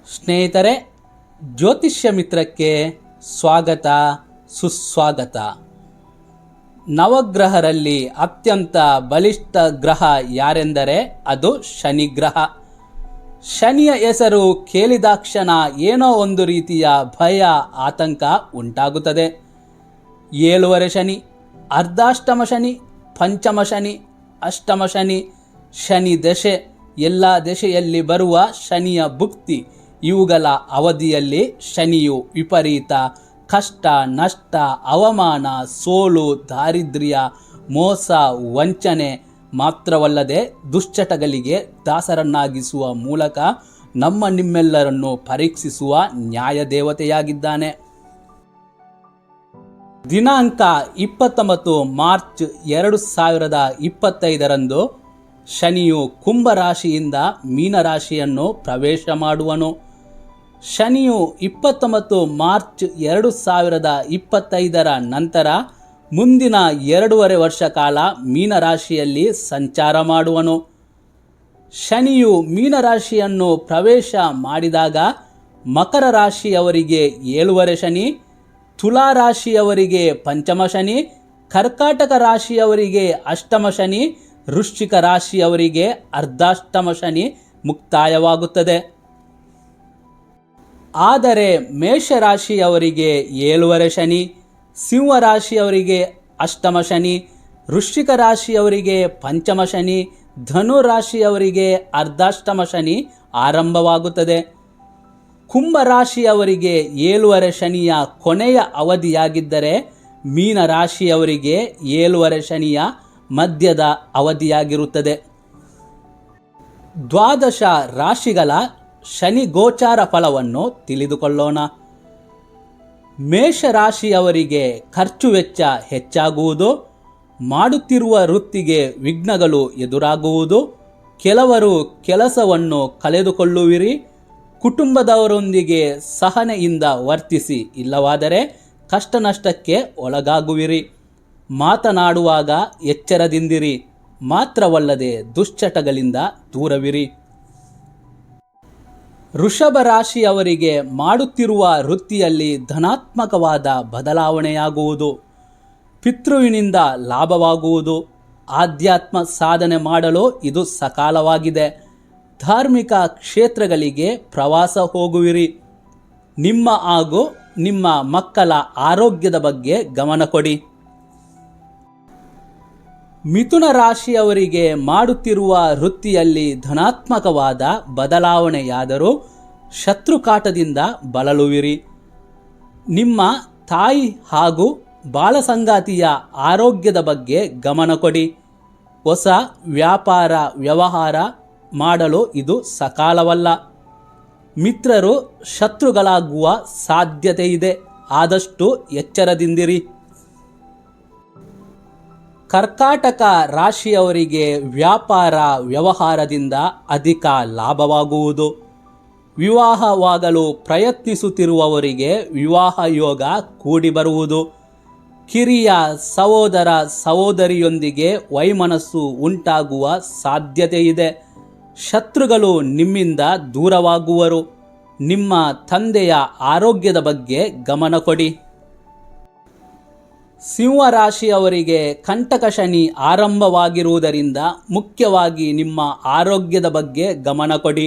ಸ್ನೇಹಿತರೆ, ಜ್ಯೋತಿಷ್ಯ ಮಿತ್ರಕ್ಕೆ ಸ್ವಾಗತ ಸುಸ್ವಾಗತ. ನವಗ್ರಹರಲ್ಲಿ ಅತ್ಯಂತ ಬಲಿಷ್ಠ ಗ್ರಹ ಯಾರೆಂದರೆ ಅದು ಶನಿ ಗ್ರಹ. ಶನಿಯ ಹೆಸರು ಕೇಳಿದಾಕ್ಷಣ ಏನೋ ಒಂದು ರೀತಿಯ ಭಯ ಆತಂಕ ಉಂಟಾಗುತ್ತದೆ. 7 ಶನಿ, ಅರ್ಧಾಷ್ಟಮ ಶನಿ, ಪಂಚಮ ಶನಿ, ಅಷ್ಟಮ ಶನಿ, ಶನಿ ದಶೆ, ಎಲ್ಲ ದಶೆಯಲ್ಲಿ ಬರುವ ಶನಿಯ ಭುಕ್ತಿ, ಇವುಗಳ ಅವಧಿಯಲ್ಲಿ ಶನಿಯು ವಿಪರೀತ ಕಷ್ಟ, ನಷ್ಟ, ಅವಮಾನ, ಸೋಲು, ದಾರಿದ್ರ್ಯ, ಮೋಸ, ವಂಚನೆ ಮಾತ್ರವಲ್ಲದೆ ದುಶ್ಚಟಗಳಿಗೆ ದಾಸರನ್ನಾಗಿಸುವ ಮೂಲಕ ನಿಮ್ಮೆಲ್ಲರನ್ನು ಪರೀಕ್ಷಿಸುವ ನ್ಯಾಯದೇವತೆಯಾಗಿದ್ದಾನೆ. ದಿನಾಂಕ 29 ಮಾರ್ಚ್ 2025ರಂದು ಶನಿಯು ಕುಂಭರಾಶಿಯಿಂದ ಮೀನರಾಶಿಯನ್ನು ಪ್ರವೇಶ ಮಾಡುವನು. ಶನಿಯು 29 ಮಾರ್ಚ್ 2025ರ ನಂತರ ಮುಂದಿನ 2.5 ವರ್ಷ ಕಾಲ ಮೀನರಾಶಿಯಲ್ಲಿ ಸಂಚಾರ ಮಾಡುವನು. ಶನಿಯು ಮೀನರಾಶಿಯನ್ನು ಪ್ರವೇಶ ಮಾಡಿದಾಗ ಮಕರ ರಾಶಿಯವರಿಗೆ 7 ಶನಿ, ತುಲಾ ರಾಶಿಯವರಿಗೆ ಪಂಚಮ ಶನಿ, ಕರ್ಕಾಟಕ ರಾಶಿಯವರಿಗೆ ಅಷ್ಟಮ ಶನಿ, ವೃಶ್ಚಿಕ ರಾಶಿಯವರಿಗೆ ಅರ್ಧಾಷ್ಟಮ ಶನಿ ಮುಕ್ತಾಯವಾಗುತ್ತದೆ. ಆದರೆ ಮೇಷರಾಶಿಯವರಿಗೆ 7 ಶನಿ, ಸಿಂಹ ರಾಶಿಯವರಿಗೆ ಅಷ್ಟಮ ಶನಿ, ವೃಶ್ಚಿಕ ರಾಶಿಯವರಿಗೆ ಪಂಚಮ ಶನಿ, ಧನು ರಾಶಿಯವರಿಗೆ ಅರ್ಧಾಷ್ಟಮ ಶನಿ ಆರಂಭವಾಗುತ್ತದೆ. ಕುಂಭ ರಾಶಿಯವರಿಗೆ 7 ಶನಿಯ ಕೊನೆಯ ಅವಧಿಯಾಗಿದ್ದರೆ ಮೀನ ರಾಶಿಯವರಿಗೆ 7 ಶನಿಯ ಮಧ್ಯದ ಅವಧಿಯಾಗಿರುತ್ತದೆ. ದ್ವಾದಶ ರಾಶಿಗಳ ಶನಿ ಗೋಚಾರ ಫಲವನ್ನು ತಿಳಿದುಕೊಳ್ಳೋಣ. ಮೇಷರಾಶಿಯವರಿಗೆ ಖರ್ಚು ವೆಚ್ಚ ಹೆಚ್ಚಾಗುವುದು, ಮಾಡುತ್ತಿರುವ ವೃತ್ತಿಗೆ ವಿಘ್ನಗಳು ಎದುರಾಗುವುದು, ಕೆಲವರು ಕೆಲಸವನ್ನು ಕಳೆದುಕೊಳ್ಳುವಿರಿ, ಕುಟುಂಬದವರೊಂದಿಗೆ ಸಹನೆಯಿಂದ ವರ್ತಿಸಿ, ಇಲ್ಲವಾದರೆ ಕಷ್ಟ ನಷ್ಟಕ್ಕೆ ಒಳಗಾಗುವಿರಿ. ಮಾತನಾಡುವಾಗ ಎಚ್ಚರದಿಂದಿರಿ, ಮಾತ್ರವಲ್ಲದೆ ದುಶ್ಚಟಗಳಿಂದ ದೂರವಿರಿ. ವೃಷಭ ರಾಶಿಯವರಿಗೆ ಮಾಡುತ್ತಿರುವ ವೃತ್ತಿಯಲ್ಲಿ ಧನಾತ್ಮಕವಾದ ಬದಲಾವಣೆಯಾಗುವುದು, ಪಿತೃವಿನಿಂದ ಲಾಭವಾಗುವುದು, ಆಧ್ಯಾತ್ಮ ಸಾಧನೆ ಮಾಡಲು ಇದು ಸಕಾಲವಾಗಿದೆ. ಧಾರ್ಮಿಕ ಕ್ಷೇತ್ರಗಳಿಗೆ ಪ್ರವಾಸ ಹೋಗುವಿರಿ. ನಿಮ್ಮ ಹಾಗೂ ನಿಮ್ಮ ಮಕ್ಕಳ ಆರೋಗ್ಯದ ಬಗ್ಗೆ ಗಮನ ಕೊಡಿ. ಮಿಥುನ ರಾಶಿಯವರಿಗೆ ಮಾಡುತ್ತಿರುವ ವೃತ್ತಿಯಲ್ಲಿ ಧನಾತ್ಮಕವಾದ ಬದಲಾವಣೆಯಾದರೂ ಶತ್ರುಕಾಟದಿಂದ ಬಳಲುವಿರಿ. ನಿಮ್ಮ ತಾಯಿ ಹಾಗೂ ಬಾಳಸಂಗಾತಿಯ ಆರೋಗ್ಯದ ಬಗ್ಗೆ ಗಮನ ಕೊಡಿ. ಹೊಸ ವ್ಯಾಪಾರ ವ್ಯವಹಾರ ಮಾಡಲು ಇದು ಸಕಾಲವಲ್ಲ. ಮಿತ್ರರು ಶತ್ರುಗಳಾಗುವ ಸಾಧ್ಯತೆ ಇದೆ, ಆದಷ್ಟು ಎಚ್ಚರದಿಂದಿರಿ. ಕರ್ಕಾಟಕ ರಾಶಿಯವರಿಗೆ ವ್ಯಾಪಾರ ವ್ಯವಹಾರದಿಂದ ಅಧಿಕ ಲಾಭವಾಗುವುದು. ವಿವಾಹವಾಗಲು ಪ್ರಯತ್ನಿಸುತ್ತಿರುವವರಿಗೆ ವಿವಾಹ ಯೋಗ ಕೂಡಿ ಬರುವುದು. ಕಿರಿಯ ಸಹೋದರ ಸಹೋದರಿಯೊಂದಿಗೆ ವೈಮನಸ್ಸು ಉಂಟಾಗುವ ಸಾಧ್ಯತೆ ಇದೆ. ಶತ್ರುಗಳು ನಿಮ್ಮಿಂದ ದೂರವಾಗುವರು. ನಿಮ್ಮ ತಂದೆಯ ಆರೋಗ್ಯದ ಬಗ್ಗೆ ಗಮನ ಕೊಡಿ. ಸಿಂಹ ರಾಶಿಯವರಿಗೆ ಕಂಟಕ ಶನಿ ಆರಂಭವಾಗಿರುವುದರಿಂದ ಮುಖ್ಯವಾಗಿ ನಿಮ್ಮ ಆರೋಗ್ಯದ ಬಗ್ಗೆ ಗಮನ ಕೊಡಿ.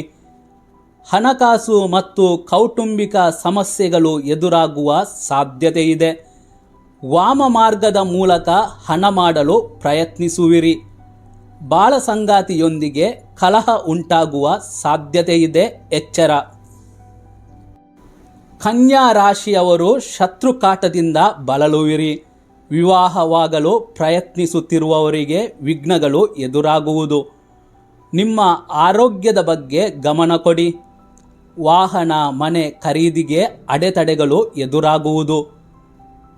ಹಣಕಾಸು ಮತ್ತು ಕೌಟುಂಬಿಕ ಸಮಸ್ಯೆಗಳು ಎದುರಾಗುವ ಸಾಧ್ಯತೆ ಇದೆ. ವಾಮ ಮಾರ್ಗದ ಮೂಲಕ ಹಣ ಮಾಡಲು ಪ್ರಯತ್ನಿಸುವಿರಿ. ಬಾಳಸಂಗಾತಿಯೊಂದಿಗೆ ಕಲಹ ಉಂಟಾಗುವ ಸಾಧ್ಯತೆ ಇದೆ, ಎಚ್ಚರ. ಕನ್ಯಾ ರಾಶಿಯವರು ಶತ್ರುಕಾಟದಿಂದ ಬಳಲುವಿರಿ. ವಿವಾಹವಾಗಲು ಪ್ರಯತ್ನಿಸುತ್ತಿರುವವರಿಗೆ ವಿಘ್ನಗಳು ಎದುರಾಗುವುದು. ನಿಮ್ಮ ಆರೋಗ್ಯದ ಬಗ್ಗೆ ಗಮನ ಕೊಡಿ. ವಾಹನ ಮನೆ ಖರೀದಿಗೆ ಅಡೆತಡೆಗಳು ಎದುರಾಗುವುದು.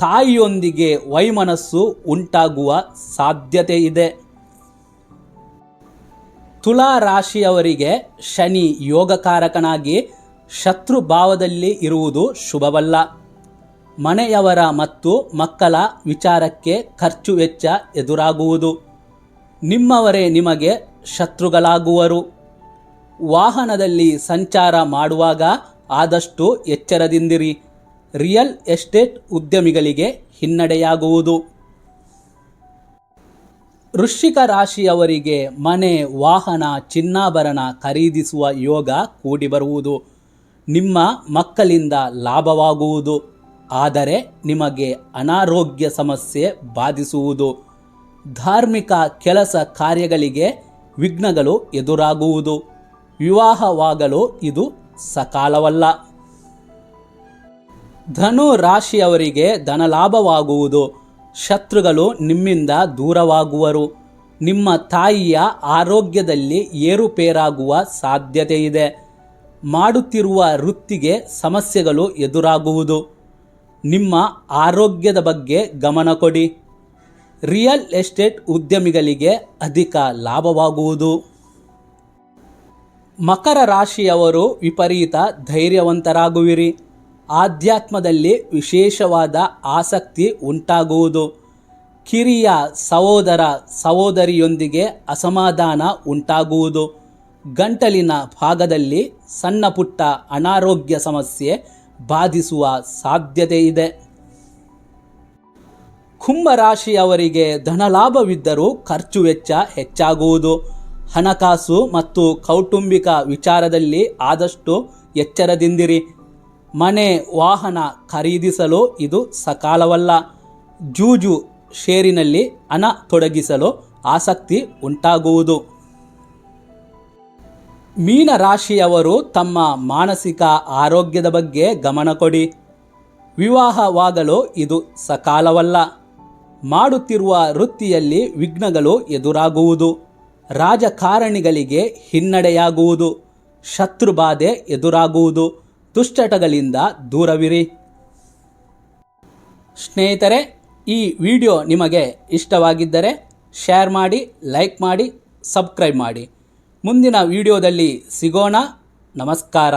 ತಾಯಿಯೊಂದಿಗೆ ವೈಮನಸ್ಸು ಉಂಟಾಗುವ ಸಾಧ್ಯತೆ ಇದೆ. ತುಲಾ ರಾಶಿಯವರಿಗೆ ಶನಿ ಯೋಗಕಾರಕನಾಗಿ ಶತ್ರು ಭಾವದಲ್ಲಿ ಇರುವುದು ಶುಭವಲ್ಲ. ಮನೆಯವರ ಮತ್ತು ಮಕ್ಕಳ ವಿಚಾರಕ್ಕೆ ಖರ್ಚು ವೆಚ್ಚ ಎದುರಾಗುವುದು. ನಿಮ್ಮವರೇ ನಿಮಗೆ ಶತ್ರುಗಳಾಗುವರು. ವಾಹನದಲ್ಲಿ ಸಂಚಾರ ಮಾಡುವಾಗ ಆದಷ್ಟು ಎಚ್ಚರದಿಂದಿರಿ. ರಿಯಲ್ ಎಸ್ಟೇಟ್ ಉದ್ಯಮಿಗಳಿಗೆ ಹಿನ್ನಡೆಯಾಗುವುದು. ವೃಶ್ಚಿಕ ರಾಶಿಯವರಿಗೆ ಮನೆ, ವಾಹನ, ಚಿನ್ನಾಭರಣ ಖರೀದಿಸುವ ಯೋಗ ಕೂಡಿಬರುವುದು. ನಿಮ್ಮ ಮಕ್ಕಳಿಂದ ಲಾಭವಾಗುವುದು. ಆದರೆ ನಿಮಗೆ ಅನಾರೋಗ್ಯ ಸಮಸ್ಯೆ ಬಾಧಿಸುವುದು. ಧಾರ್ಮಿಕ ಕೆಲಸ ಕಾರ್ಯಗಳಿಗೆ ವಿಘ್ನಗಳು ಎದುರಾಗುವುದು. ವಿವಾಹವಾಗಲು ಇದು ಸಕಾಲವಲ್ಲ. ಧನು ರಾಶಿಯವರಿಗೆ ಧನಲಾಭವಾಗುವುದು. ಶತ್ರುಗಳು ನಿಮ್ಮಿಂದ ದೂರವಾಗುವರು. ನಿಮ್ಮ ತಾಯಿಯ ಆರೋಗ್ಯದಲ್ಲಿ ಏರುಪೇರಾಗುವ ಸಾಧ್ಯತೆ ಇದೆ. ಮಾಡುತ್ತಿರುವ ವೃತ್ತಿಗೆ ಸಮಸ್ಯೆಗಳು ಎದುರಾಗುವುದು. ನಿಮ್ಮ ಆರೋಗ್ಯದ ಬಗ್ಗೆ ಗಮನ ಕೊಡಿ. ರಿಯಲ್ ಎಸ್ಟೇಟ್ ಉದ್ಯಮಿಗಳಿಗೆ ಅಧಿಕ ಲಾಭವಾಗುವುದು. ಮಕರ ರಾಶಿಯವರು ವಿಪರೀತ ಧೈರ್ಯವಂತರಾಗುವಿರಿ. ಆಧ್ಯಾತ್ಮದಲ್ಲಿ ವಿಶೇಷವಾದ ಆಸಕ್ತಿ ಉಂಟಾಗುವುದು. ಕಿರಿಯ ಸಹೋದರ ಸಹೋದರಿಯೊಂದಿಗೆ ಅಸಮಾಧಾನ ಉಂಟಾಗುವುದು. ಗಂಟಲಿನ ಭಾಗದಲ್ಲಿ ಸಣ್ಣ ಪುಟ್ಟ ಅನಾರೋಗ್ಯ ಸಮಸ್ಯೆ ಬಾಧಿಸುವ ಸಾಧ್ಯತೆ ಇದೆ. ಕುಂಭರಾಶಿಯವರಿಗೆ ಧನಲಾಭವಿದ್ದರೂ ಖರ್ಚು ವೆಚ್ಚ ಹೆಚ್ಚಾಗುವುದು. ಹಣಕಾಸು ಮತ್ತು ಕೌಟುಂಬಿಕ ವಿಚಾರದಲ್ಲಿ ಆದಷ್ಟು ಎಚ್ಚರದಿಂದಿರಿ. ಮನೆ, ವಾಹನ ಖರೀದಿಸಲು ಇದು ಸಕಾಲವಲ್ಲ. ಜೂಜು ಷೇರಿನಲ್ಲಿ ಹಣ ತೊಡಗಿಸಲು ಆಸಕ್ತಿ ಉಂಟಾಗುವುದು. ಮೀನರಾಶಿಯವರು ತಮ್ಮ ಮಾನಸಿಕ ಆರೋಗ್ಯದ ಬಗ್ಗೆ ಗಮನ ಕೊಡಿ. ವಿವಾಹವಾಗಲು ಇದು ಸಕಾಲವಲ್ಲ. ಮಾಡುತ್ತಿರುವ ವೃತ್ತಿಯಲ್ಲಿ ವಿಘ್ನಗಳು ಎದುರಾಗುವುದು. ರಾಜಕಾರಣಿಗಳಿಗೆ ಹಿನ್ನಡೆಯಾಗುವುದು. ಶತ್ರುಬಾಧೆ ಎದುರಾಗುವುದು. ದುಶ್ಚಟಗಳಿಂದ ದೂರವಿರಿ. ಸ್ನೇಹಿತರೆ, ಈ ವಿಡಿಯೋ ನಿಮಗೆ ಇಷ್ಟವಾಗಿದ್ದರೆ ಶೇರ್ ಮಾಡಿ, ಲೈಕ್ ಮಾಡಿ, ಸಬ್ಸ್ಕ್ರೈಬ್ ಮಾಡಿ. ಮುಂದಿನ ವಿಡಿಯೋದಲ್ಲಿ ಸಿಗೋಣ. ನಮಸ್ಕಾರ.